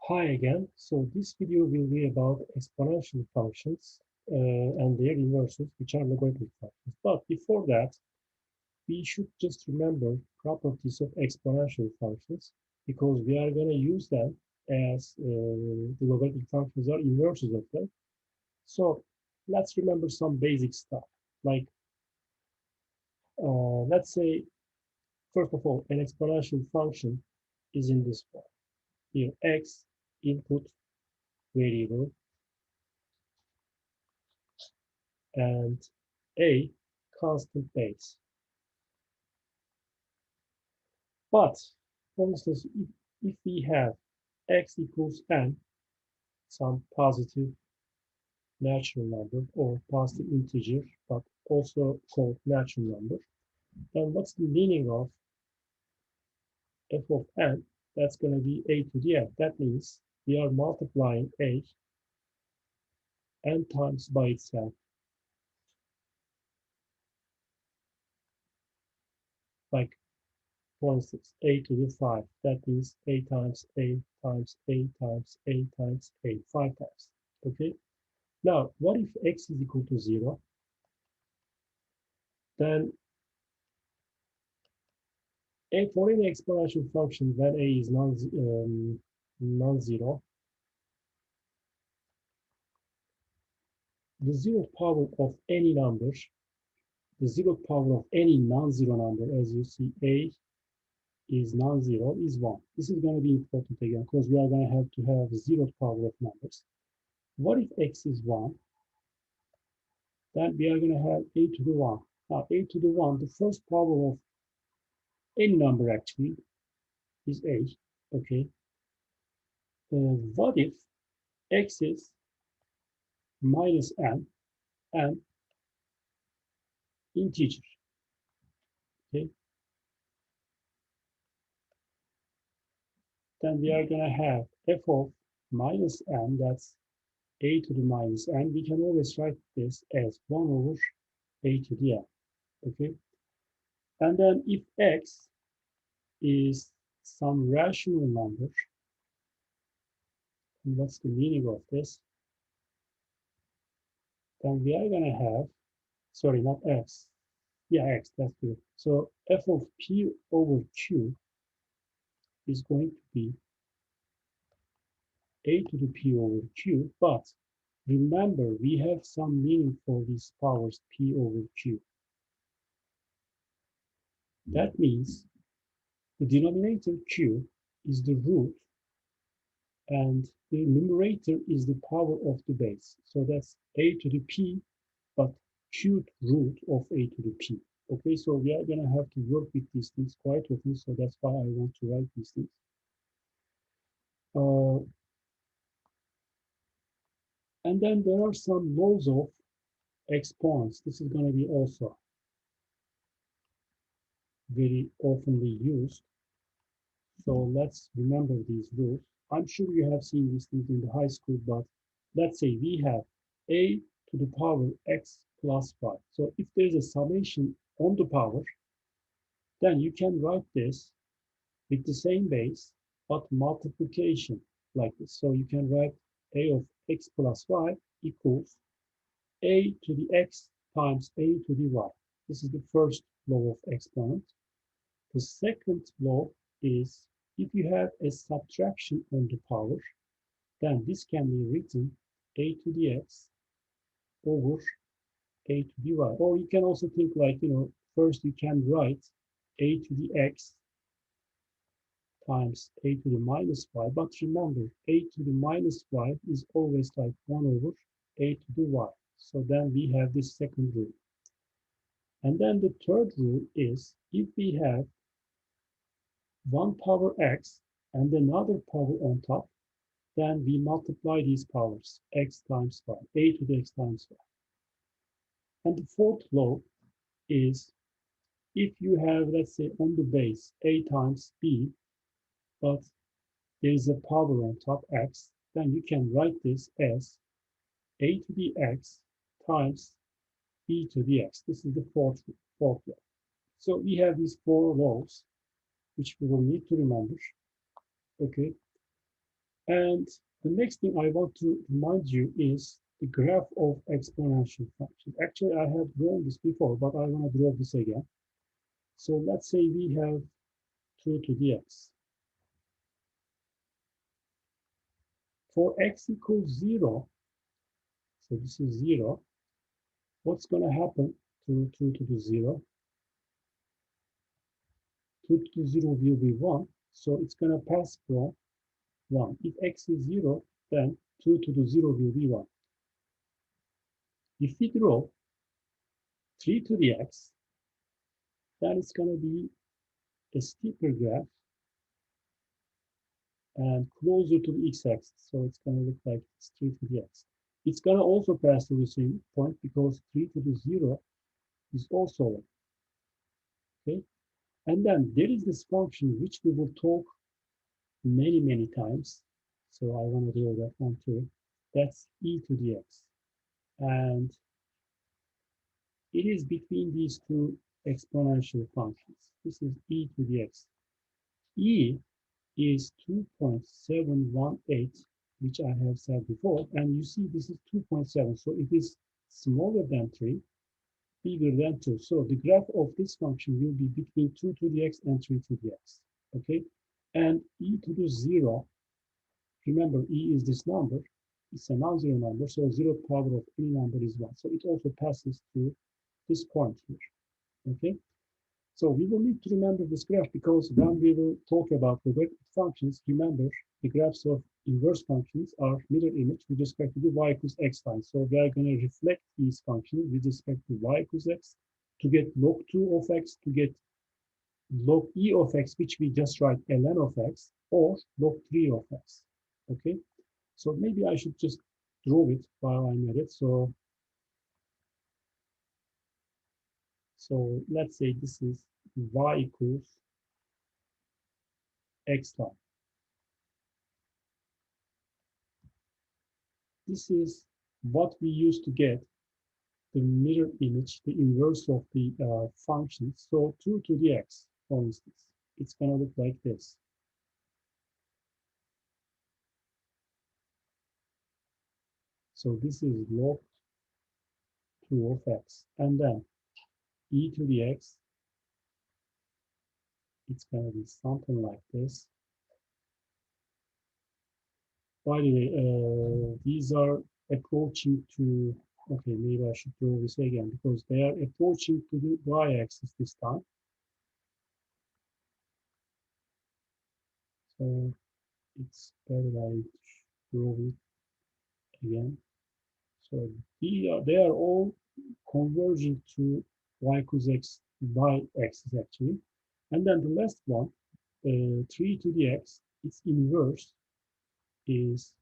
Hi again. So this video will be about exponential functions and their inverses, which are logarithmic functions. But before that, we should just remember properties of exponential functions because we are going to use them as the logarithmic functions are inverses of them. So let's remember some basic stuff. Like, let's say, first of all, an exponential function is in this form. Here, x input variable and a constant base. But for instance, if we have x equals n, some positive natural number or positive integer, but also called natural number, then what's the meaning of f of n? That's going to be a to the n. That means we are multiplying a n times by itself. Like, for instance, a to the 5. That means a times a times a times a times a, 5 times. Okay? Now, what if x is equal to 0? Then for any exponential function, when a is non-zero, the zeroth power of any number, the zeroth power of any non-zero number, as you see, a is non-zero, is 1. This is going to be important again, because we are going to have zeroth power of numbers. What if x is 1? Then we are going to have a to the 1. Now, a to the 1, the first power of any number actually is a, okay? What if x is minus n and integer, okay? Then we are going to have f of minus n, that's a to the minus n. We can always write this as 1 over a to the n, okay? And then if x is some rational number, and what's the meaning of this? Then we are going to have, sorry, not x. Yeah, x, that's good. So f of p over q is going to be a to the p over q, but remember, we have some meaning for these powers p over q. That means the denominator q is the root and the numerator is the power of the base. So that's a to the p, but cubed root of a to the p. Okay, so we are going to have to work with these things quite often, so that's why I want to write these things. And then there are some laws of exponents. This is going to be also very oftenly used. So let's remember these rules. I'm sure you have seen these things in the high school, but let's say we have a to the power x plus 5. So if there's a summation on the power, then you can write this with the same base, but multiplication like this. So you can write a of x plus 5 equals a to the x times a to the y. This is the first law of exponent. The second law is if you have a subtraction on the power, then this can be written a to the x over a to the y. Or you can also think like, first you can write a to the x times a to the minus y. But remember, a to the minus y is always like 1 over a to the y. So then we have this second rule. And then the third rule is if we have one power x and another power on top, then we multiply these powers, x times y, a to the x times y. And the fourth law is if you have, let's say, on the base a times b, but there is a power on top, x, then you can write this as a to the x times b to the x. This is the fourth law. So we have these four laws, which we will need to remember. Okay. And the next thing I want to remind you is the graph of exponential functions. Actually, I have drawn this before, but I want to draw this again. So let's say we have 2 to the x. For x equals 0, so this is 0, what's going to happen to 2 to the 0? 2 to the 0 will be 1, so it's going to pass from 1. If x is 0, then 2 to the 0 will be 1. If we draw 3 to the x, then it's going to be a steeper graph and closer to the x-axis. So it's going to look like it's 3 to the x. It's going to also pass through the same point because 3 to the 0 is also 1. Okay? And then there is this function which we will talk many, many times. So I want to draw that one too. That's e to the x. And it is between these two exponential functions. This is e to the x. E is 2.718, which I have said before. And you see this is 2.7. So it is smaller than 3, bigger than 2. So the graph of this function will be between 2 to the x and 3 to the x. Okay? And e to the 0, remember e is this number. It's a non-zero number, so 0th power of any number is 1. So it also passes through this point here. Okay? So we will need to remember this graph because when we will talk about logarithmic functions, remember the graphs of inverse functions are mirror image with respect to the y equals x line. So we are going to reflect these functions with respect to y equals x to get log 2 of x, to get log e of x, which we just write ln of x, or log 3 of x. Okay, so maybe I should just draw it while I'm at it. So let's say this is y equals x line. This is what we use to get the mirror image, the inverse of the functions. So 2 to the x, for instance, it's going to look like this. So this is log 2 of x. And then e to the x, it's going to be something like this. By the way, these are approaching to, okay, maybe I should draw this again because they are approaching to the y-axis this time. So it's better I draw it again. So they are all converging to y equals x, y-axis actually. And then the last one, 3 to the x, its inverse is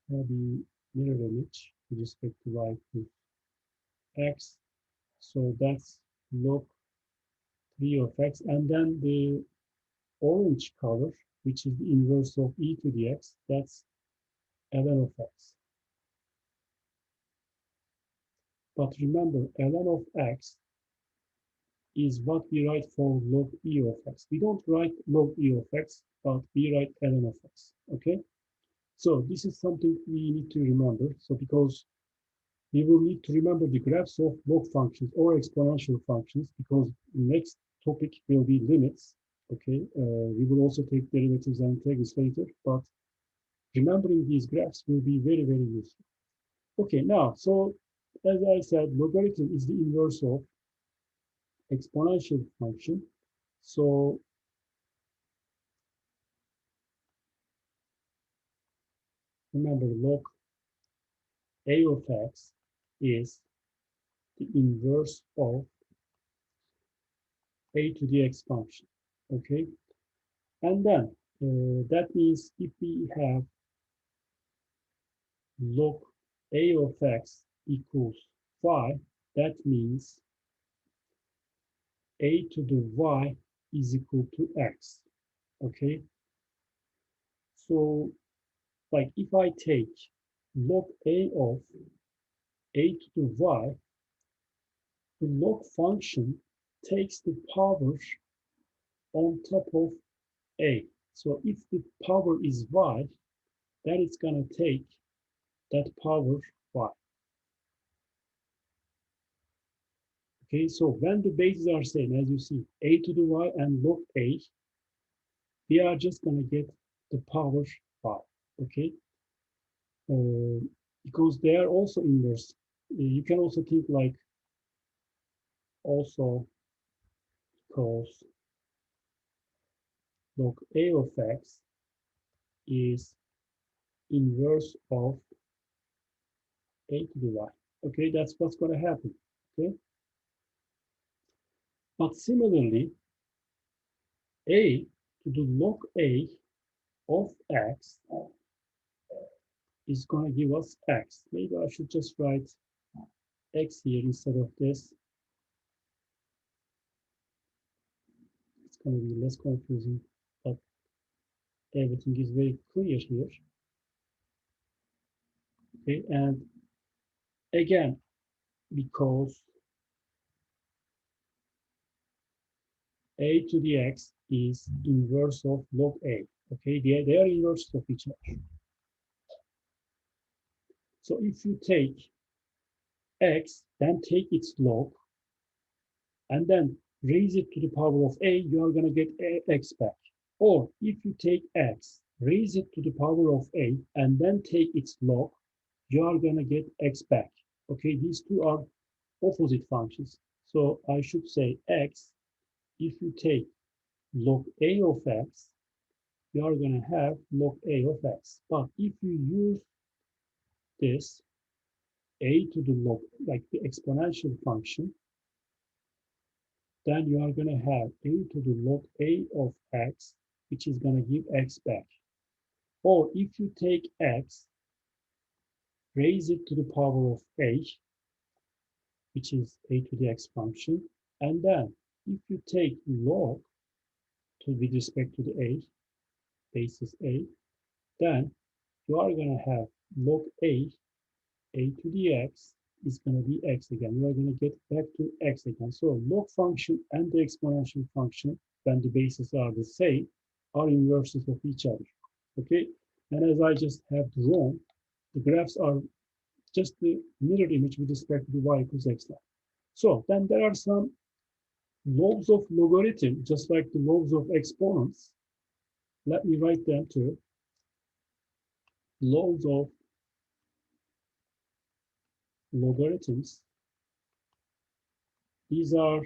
the mirror image with respect to y equals x. So that's log 3 of x. And then the orange color, which is the inverse of e to the x, that's ln of x. But remember, ln of x is what we write for log e of x. We don't write log e of x, but we write ln of x, okay? So this is something we need to remember. So because we will need to remember the graphs of log functions or exponential functions because next topic will be limits, okay? We will also take derivatives and integrals later, but remembering these graphs will be very, very useful. Okay, now, so as I said, logarithm is the inverse of exponential function. So remember, log a of x is the inverse of a to the x function, okay? And then that means if we have log a of x equals y, that means a to the y is equal to x, okay? So like if I take log a of a to the y, the log function takes the power on top of a. So if the power is y, then it's going to take that power y. Okay, so when the bases are same, as you see, a to the y and log a, we are just going to get the power y. Okay, uh, because they are also inverse. You can also think like also because log a of x is inverse of a to the y. Okay, that's what's going to happen. Okay, but similarly, a to the log a of x is going to give us x. Maybe I should just write x here instead of this. It's going to be less confusing, but everything is very clear here. Okay, and again, because a to the x is inverse of log a. Okay, they are inverse of each other. So if you take x, then take its log, and then raise it to the power of a, you are going to get x back. Or if you take x, raise it to the power of a, and then take its log, you are going to get x back. Okay, these two are opposite functions. So I should say x, if you take log a of x, you are going to have log a of x. But if you use this a to the log, like the exponential function, then you are going to have a to the log a of x, which is going to give x back. Or if you take x, raise it to the power of a, which is a to the x function, and then if you take log with respect to the a, basis a, then you are going to have log a to the x is going to be x again. You are going to get back to x again. So log function and the exponential function, when the bases are the same, are inverses of each other. Okay, and as I just have drawn, the graphs are just the mirror image with respect to the y equals x line. So then there are some laws of logarithm, just like the laws of exponents. Let me write them too. Laws of logarithms. These are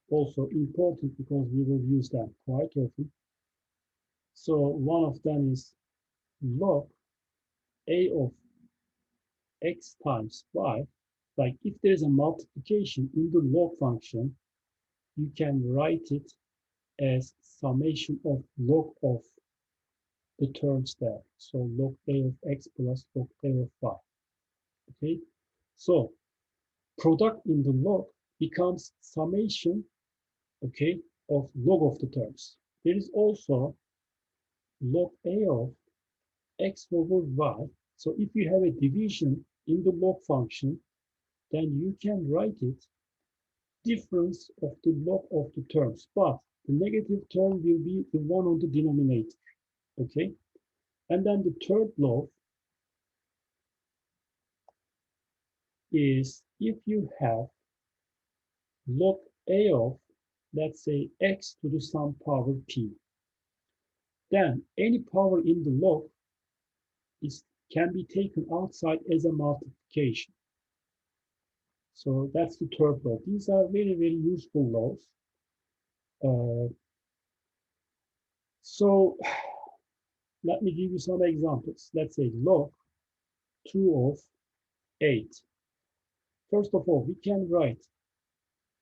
also important because we will use them quite often. So one of them is log a of x times y. Like if there's a multiplication in the log function, you can write it as summation of log of the terms there. So log a of x plus log a of y. Okay, so product in the log becomes summation, okay, of log of the terms. There is also log a of x over y. So if you have a division in the log function, then you can write it difference of the log of the terms, but the negative term will be the one on the denominator, okay? And then the third law is if you have log a of, let's say, x to the some power p, then any power in the log can be taken outside as a multiplication. So that's the third law. These are very, very useful laws. So let me give you some examples. Let's say log 2 of 8. First of all, we can write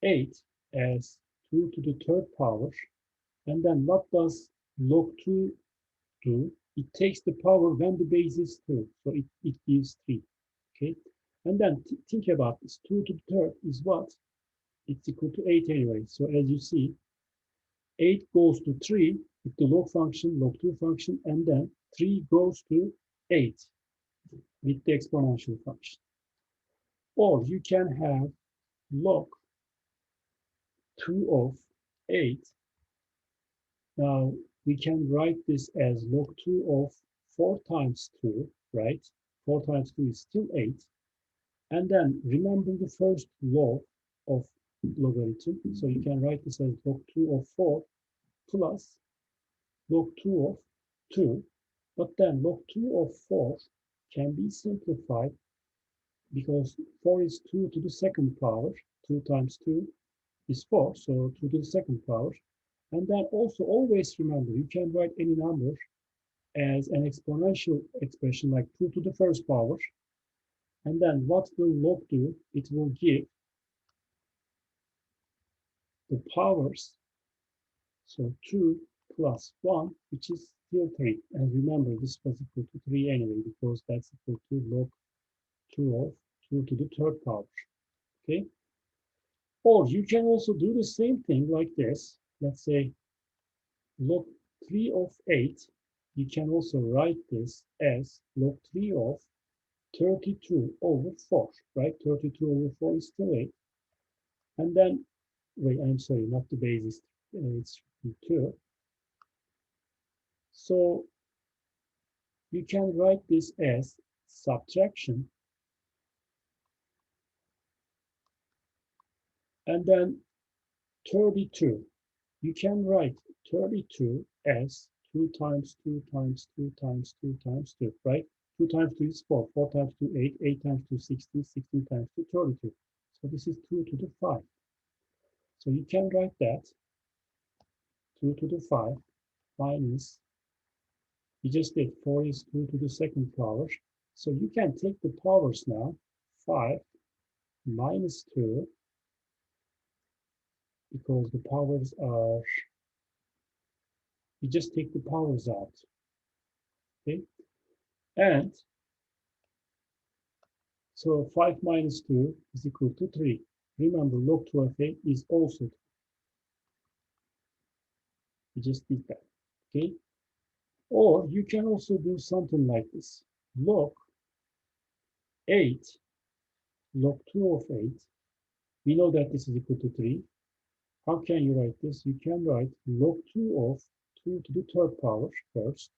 8 as 2 to the third power. And then what does log 2 do? It takes the power when the base is 2. So it gives 3. Okay. And then think about this. 2 to the third is what? It's equal to 8 anyway. So as you see, 8 goes to 3 with the log function, log2 function, and then 3 goes to 8 with the exponential function. Or you can have log 2 of 8. Now, we can write this as log 2 of 4 times 2, right? 4 times 2 is still 8. And then remember the first law of logarithm. So you can write this as log 2 of 4 plus log 2 of 2. But then log 2 of 4 can be simplified because 4 is 2 to the second power. 2 times 2 is 4, so 2 to the second power. And then also always remember, you can write any number as an exponential expression like 2 to the first power. And then what will log do? It will give the powers. So 2 plus 1, which is still 3. And remember, this was equal to 3 anyway, because that's equal to log 2 of 2 to the third power. Okay? Or you can also do the same thing like this. Let's say log 3 of 8. You can also write this as log 3 of 32 over 4, right? 32 over 4 is still 8. And then, wait, I'm sorry, not the basis. It's 2. So you can write this as subtraction. And then 32. You can write 32 as 2 times 2 times 2 times 2 times 2, right? 2 times 2 is 4, 4 times 2, 8, 8 times 2, 16, 16 times 2, 32. So this is 2 to the 5. So you can write that 2 to the 5 minus, you just did 4 is 2 to the second power. So you can take the powers now, 5 minus 2, because the powers are, you just take the powers out, okay? And so 5 minus 2 is equal to 3. Remember, log 2 of 8 is also 3. We just did that, okay? Or you can also do something like this. Log 8, log 2 of 8. We know that this is equal to 3. How can you write this? You can write log 2 of 2 to the third power first.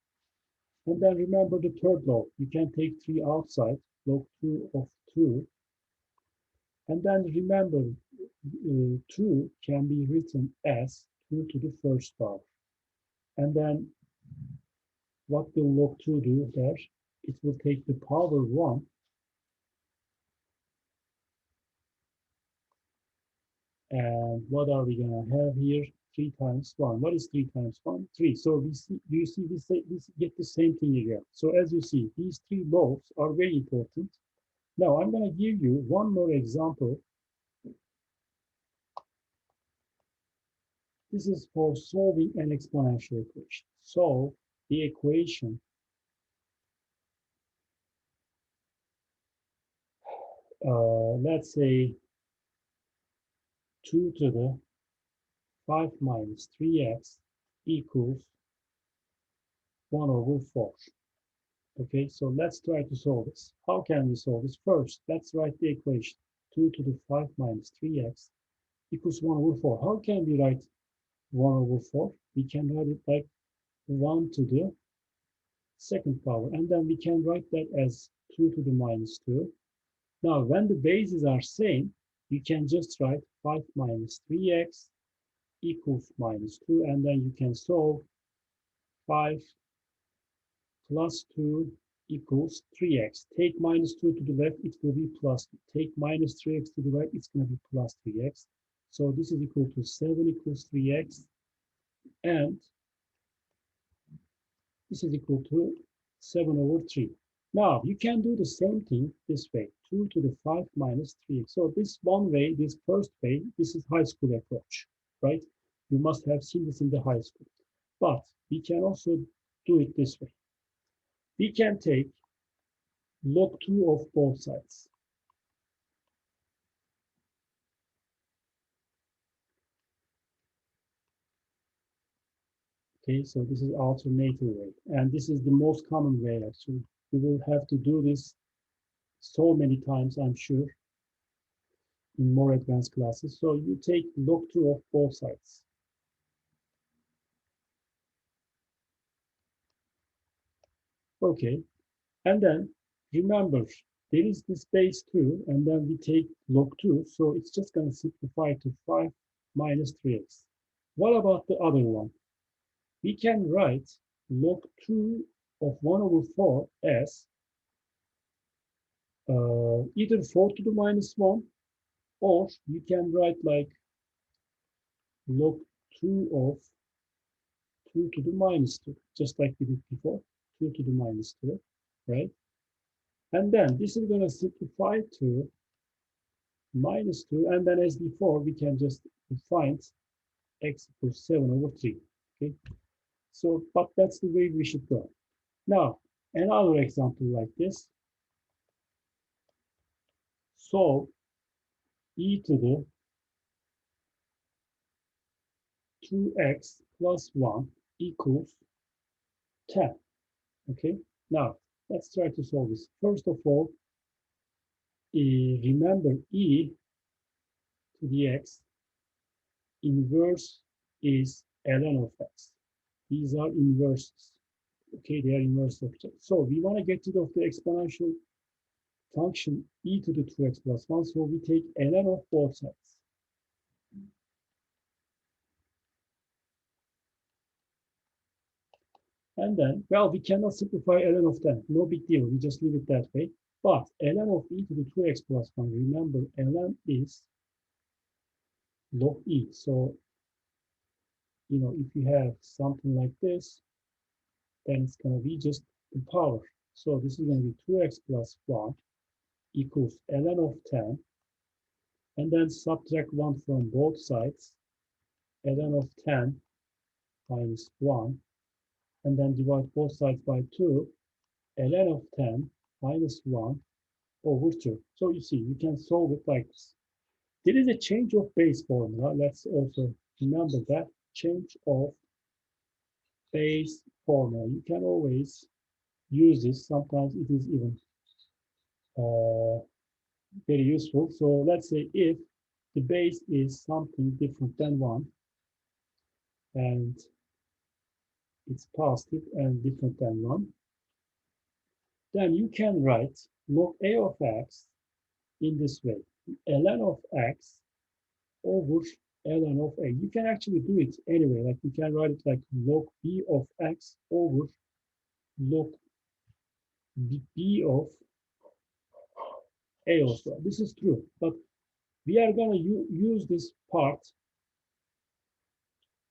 And then remember the third log. You can take 3 outside, log 2 of 2. And then remember, 2 can be written as 2 to the first power. And then what will log 2 do there? It will take the power 1. And what are we going to have here? 3 times 1. What is 3 times 1? 3. So we see, you see, we get the same thing again. So as you see, these 3 logs are very important. Now I'm going to give you one more example. This is for solving an exponential equation. Solve the equation let's say 2 to the 5 minus 3x equals 1 over 4. Okay, so let's try to solve this. How can we solve this? First, let's write the equation. 2 to the 5 minus 3x equals 1 over 4. How can we write 1 over 4? We can write it like 1 to the second power, and then we can write that as 2 to the minus 2. Now, when the bases are same, you can just write 5 minus 3x equals minus 2, and then you can solve 5 plus 2 equals 3x. Take minus 2 to the left, it will be plus 2. Take minus 3x to the right, it's going to be plus 3x. So this is equal to 7 equals 3x, and this is equal to 7 over 3. Now, you can do the same thing this way, 2 to the 5 minus 3x. So this one way, this first way, this is high school approach, right? You must have seen this in the high school. But we can also do it this way. We can take log 2 of both sides. Okay, so this is alternative way. And this is the most common way, actually. You will have to do this so many times, I'm sure, in more advanced classes. So you take log 2 of both sides. Okay, and then remember, there is this base 2, and then we take log 2, so it's just going to simplify to 5 minus 3x. What about the other one? We can write log 2 of 1 over 4 as either 4 to the minus 1, or you can write like log 2 of 2 to the minus 2, just like we did before, 2 to the minus 2, right? And then this is going to simplify to minus 2, and then as before, we can just find x equals 7 over 3, okay? So, but that's the way we should go. Now, another example like this. So, e to the 2x plus 1 equals 10, okay? Now, let's try to solve this. First of all, remember e to the x inverse is ln of x. These are inverses. Okay, they are inverse objects. So we want to get rid of the exponential function e to the 2x plus 1. So we take ln of both sides. And then, well, we cannot simplify ln of 10. No big deal. We just leave it that way. But ln of e to the 2x plus 1, remember, ln is log e. So, you know, if you have something like this, then it's going to be just the power. So this is going to be 2x plus 1 equals ln of 10. And then subtract 1 from both sides, ln of 10 minus 1. And then divide both sides by 2, ln of 10 minus 1 over 2. So you see, you can solve it like this. There is a change of base formula. Let's also remember that change of base formula. You can always use this. Sometimes it is even very useful. So let's say if the base is something different than 1, and it's positive and different than 1, then you can write log a of x in this way. ln of x over ln of a. You can actually do it anyway. Like you can write it like log b of x over log b of a also. This is true, but we are going to use this part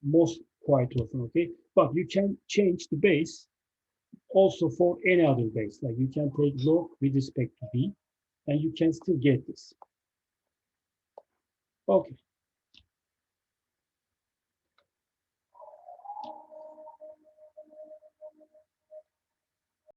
most quite often, okay? But you can change the base also for any other base. Like you can take log with respect to b, and you can still get this. Okay,